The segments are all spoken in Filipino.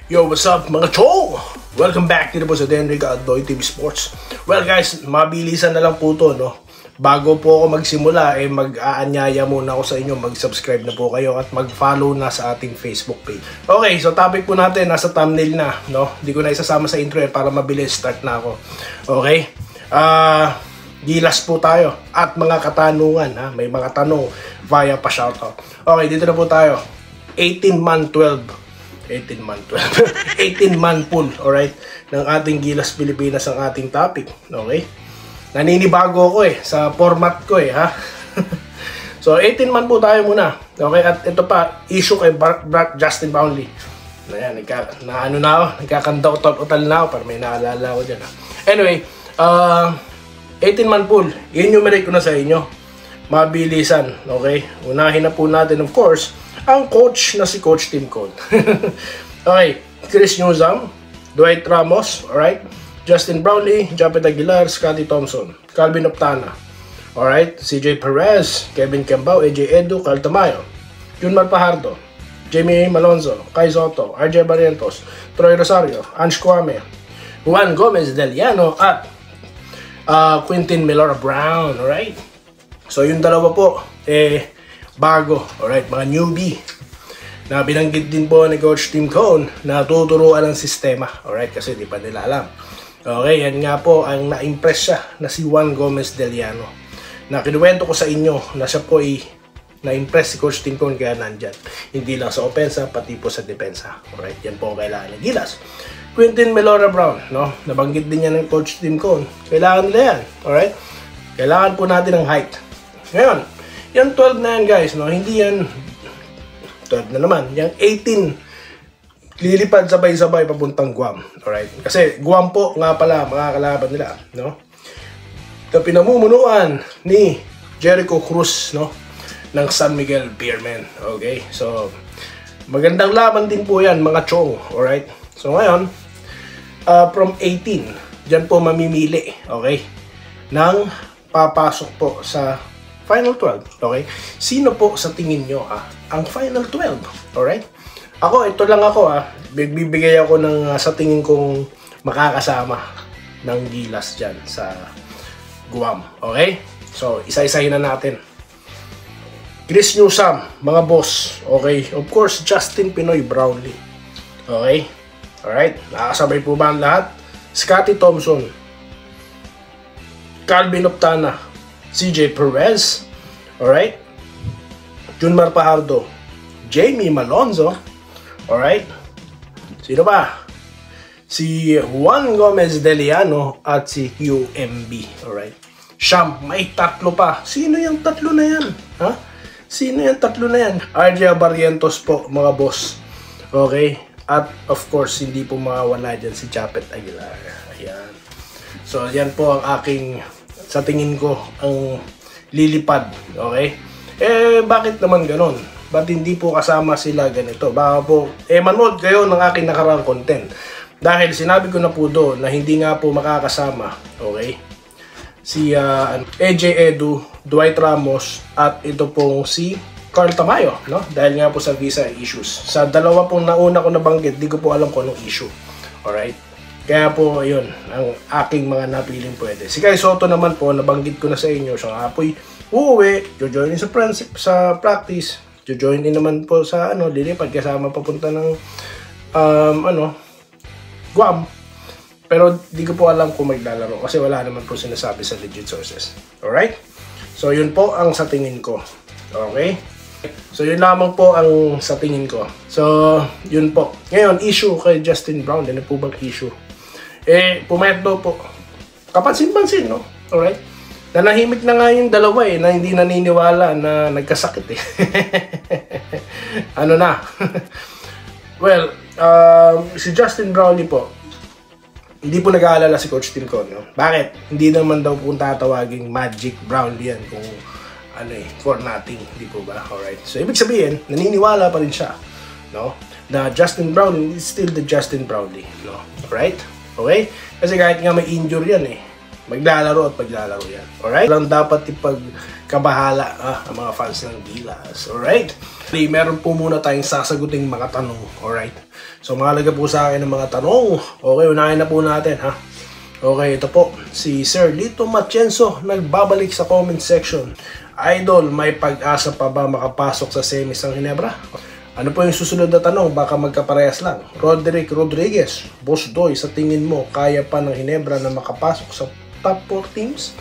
Yo, what's up mga chong? Welcome back dito po sa Denrica at Doy TV Sports. Well guys, mabilisan na lang po to, no? Bago po ako magsimula, mag-aanyaya muna ako sa inyo, mag-subscribe na po kayo at mag-follow na sa ating Facebook page. Okay, so topic po natin, nasa thumbnail na, no? Hindi ko na isasama sa intro para mabilis, start na ako. Okay? Gilas po tayo at mga katanungan, ha? May mga tanong via pa-shoutout. Okay, dito na po tayo. 18-man pool, alright, ng ating Gilas Pilipinas ang ating topic, okay? Naninibago ako sa format ko ha. So 18-man po tayo muna, okay? At ito pa, issue kay Justin Brownlee. Ayan, nagkakanda utal na ako para may naalala ko dyan ha. Anyway, 18-man pool, enumerate ko na sa inyo. Mabilisan, okay? Unahin na po natin, of course, ang coach na si Coach Tim Cone. Okay, Chris Newsome, Dwight Ramos, alright, Justin Brownlee, Japet Aguilar, Scotty Thompson, Calvin Optana, alright, CJ Perez, Kevin Kembao, AJ Edu, Carl Tamayo, Junmar Pajardo, Jamie Malonzo, Kai Soto, RJ Barrientos, Troy Rosario, Ange Kwame, Juan Gomez Del Llano, at Quintin Melora Brown, alright. So yung dalawa po, bago, alright, mga newbie na binanggit din po ni Coach Tim Cone na tuturuan ng sistema, alright, kasi di pa nila alam. Okay, yan nga po ang na-impress siya na si Juan Gomez Del Llano, na kinuwento ko sa inyo na siya po ay na-impress si Coach Tim Cone kaya nandyan, hindi lang sa opensa pati po sa depensa, alright, yan po ang kailangan ng Gilas. Quintin Melora Brown, no, nabanggit din yan ng Coach Tim Cone, kailangan nila yan, alright, kailangan po natin ng height. Ngayon, yung 12 na yan guys, no, hindi yan 12 na naman, yung 18 lilipad sabay-sabay papuntang Guam, alright? Kasi Guam po nga pala mga kalaban nila, no? Ito pinamumunuan ni Jericho Cruz, no, ng San Miguel Beermen, okay? So magandang laban din po yan mga chong, alright? So ngayon, from 18 dyan po mamimili, okay, ng papasok po sa Final 12, okay? Sino po sa tingin nyo ang Final 12, alright? Ako, ito lang ako bibigay ako ng sa tingin kong makakasama ng Gilas dyan sa Guam, okay? So, isa-isahin na natin. Chris Newsome, mga boss, okay? Of course, Justin Pinoy Brownlee, okay? Alright, nakasabay po ba ang lahat? Scotty Thompson, Calvin Optana, CJ Perez, alright, Junmar Pajardo, Jamie Malonzo, alright, sino ba? Si Juan Gomez Del Llano at si QMB, alright. Siyam, may tatlo pa. Sino yung tatlo na yan? Ha? Sino yung tatlo na yan? RJ Barrientos po, mga boss, okay, at of course, hindi po mawawala dyan si Japet Aguilar. Ayan. So, yan po ang aking, sa tingin ko, ang lilipad, okay? Bakit naman ganon? Ba't hindi po kasama sila ganito? Baka po, manood kayo ng aking nakaraang content. Dahil sinabi ko na po doon na hindi nga po makakasama, okay? Si AJ Edu, Dwight Ramos, at ito pong si Carl Tamayo, no? Dahil nga po sa visa issues. Sa dalawa pong nauna ko nabanggit, di ko po alam kung anong issue, alright? Kaya po, ayun, ang aking mga napiling pwede. Si Kai Soto naman po, nabanggit ko na sa inyo, siya nga po'y uuwi, jojoin sa practice, jojoin din naman po sa, lilipad, kasama papunta ng, Guam. Pero di ko po alam kung maglalaro, kasi wala naman po sinasabi sa legit sources. Alright? So, yun po ang sa tingin ko. Okay? So, yun lamang po ang sa tingin ko. So, yun po. Ngayon, issue kay Justin Brown. Ano po bang issue? Pumeto po. Kapansin-pansin, no? Alright? Nanahimik na nga yung dalawa na hindi naniniwala na nagkasakit Ano na? Well, si Justin Brownlee po, hindi po nag-aalala si Coach Tim Cone, no? Bakit? Hindi naman daw po tatawaging Magic Brownlee yan kung for nothing, hindi po ba? Alright. So, ibig sabihin, naniniwala pa rin siya, no? Na Justin Brownlee is still the Justin Brownlee, no? Alright? Okay? Kasi kahit nga may injury yan maglalaro at maglalaro yan. Alright? Lang dapat ipagkabahala ang mga fans ng Gilas. Alright? Meron po muna tayong sasaguting mga tanong. Alright? So mahalaga po sa akin ng mga tanong. Okay, unahin na po natin ha. Okay, ito po. Si Sir Lito Matienzo nagbabalik sa comment section. Idol, may pag-asa pa ba makapasok sa semis ng Ginebra? Ano po yung susunod na tanong? Baka magkaparehas lang. Roderick Rodriguez, Boss Doy, sa tingin mo, kaya pa ng Ginebra na makapasok sa top 4 teams?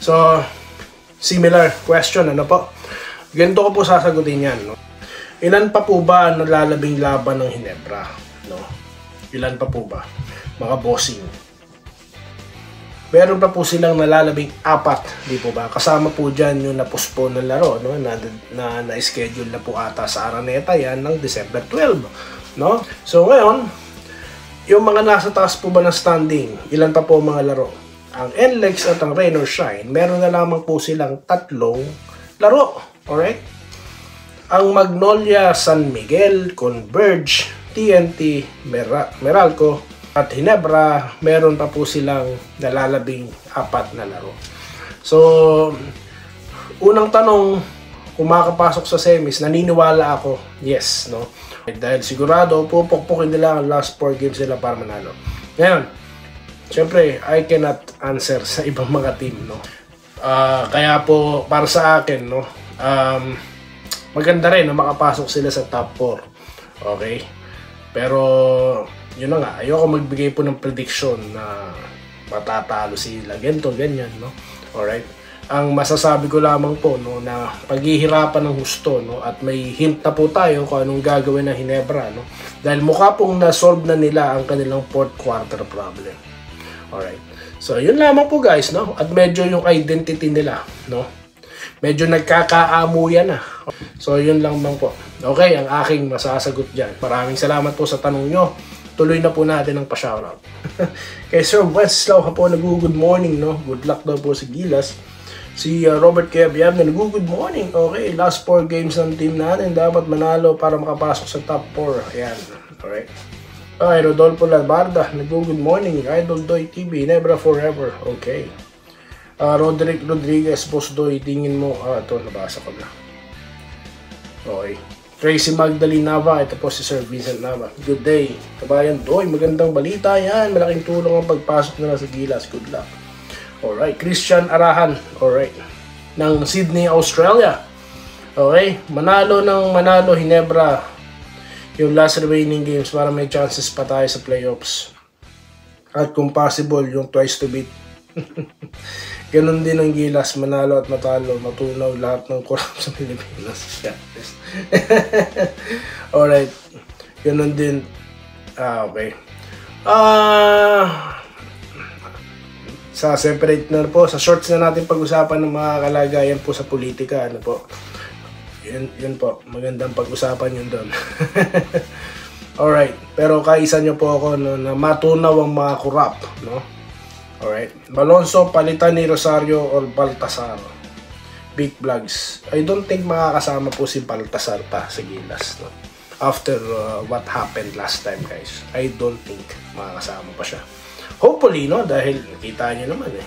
So, similar question, ano po? Ganito ko po sasagutin yan, no? Ilan pa po ba ang nalalabing laban ng Ginebra? No? Ilan pa po ba? Mga bossing. Meron pa po silang nalalabing 4, di po ba? Kasama po dyan yung na-postpone ng laro, no? Na-schedule na po ata sa Araneta yan ng December 12, no? So ngayon, yung mga nasa taas po ba ng standing, ilan pa po mga laro? Ang NLEX at ang Rain or Shine, meron na lamang po silang 3 laro, alright? Ang Magnolia San Miguel, Converge, TNT, Meralco, at Ginebra, meron pa po silang nalalabing 4 na laro. So, unang tanong, kung makakapasok sa semis, naniniwala ako, yes, no? Dahil sigurado, pupukpukin nila ang last 4 games nila para manalo. Ngayon, syempre, I cannot answer sa ibang mga team, no? Kaya po, para sa akin, no? Maganda rin na makapasok sila sa top 4. Okay? Pero, yun na nga, ayoko magbigay po ng prediction na matatalo sila, ganito, ganyan, no? Alright? Ang masasabi ko lamang po, no, na paghihirapan ng husto, no, at may hint na po tayo kung anong gagawin ng Ginebra, no? Dahil mukha pong na-solve na nila ang kanilang fourth quarter problem. Alright? So, yun lamang po guys, no? At medyo yung identity nila, no? Medyo nagkakaamuyan na. So, yun lang po. Okay, ang aking masasagot dyan. Maraming salamat po sa tanong nyo. Tuloy na po natin ang pa-shoutout. Kay Sir Weslaw po, nag-good morning, no? Good luck daw po sa Gilas. Si Robert Kebiab na nag-good morning. Okay, last 4 games ng team natin. Dapat manalo para makapasok sa top 4. Ayan, alright. Okay, Rodolfo Labarda, nag-good morning. Idol Doy TV, Ginebra forever. Okay. Roderick Rodriguez, Boss Doy, tingin mo. Ito, nabasa ko na. Okay. Tracy Magdalene Nava, ito po si Sir Vincent Nava. Good day, kabayan Doy, magandang balita yan. Malaking tulong ang pagpasok nila sa Gilas. Good luck. Alright, Christian Arahan, alright, ng Sydney, Australia. Okay, manalo Ginebra yung last remaining games para may chances pa tayo sa playoffs. At kung possible, yung twice to beat. Ganon din ang Gilas, manalo at matalo, matunaw lahat ng kurap sa Pilipinas. Alright, ganon din. Okay. Sa separate na po, sa shorts na natin pag-usapan ng mga kalagayan po sa politika, ano po. Yun po, magandang pag-usapan yun doon. Alright, pero kaisa nyo po ako, no, na matunaw ang mga kurap, no? Alright, Balonso, palitan ni Rosario or Baltasar. Big Vlogs. I don't think makakasama po si Baltasar pa sa Gilas, no? After what happened last time, guys. I don't think makakasama pa siya. Hopefully, no? Dahil nakita nyo naman eh.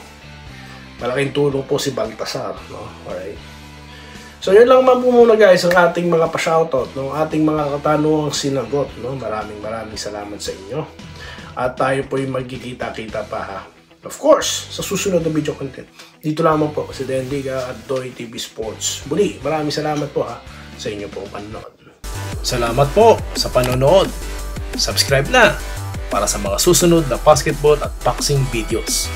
Malaking tulong po si Baltasar, no? Alright. So, yun lang po muna guys ang ating mga pa-shoutout, no? Ating mga katanungang sinagot, no? Maraming salamat sa inyo. At tayo po yung magkikita-kita pa ha. Of course, sa susunod na video content. Dito lamang po si Dendiga at Doy TV Sports. Muli, maraming salamat po ha sa inyo pong panonood. Salamat po sa panonood. Subscribe na para sa mga susunod na basketball at boxing videos.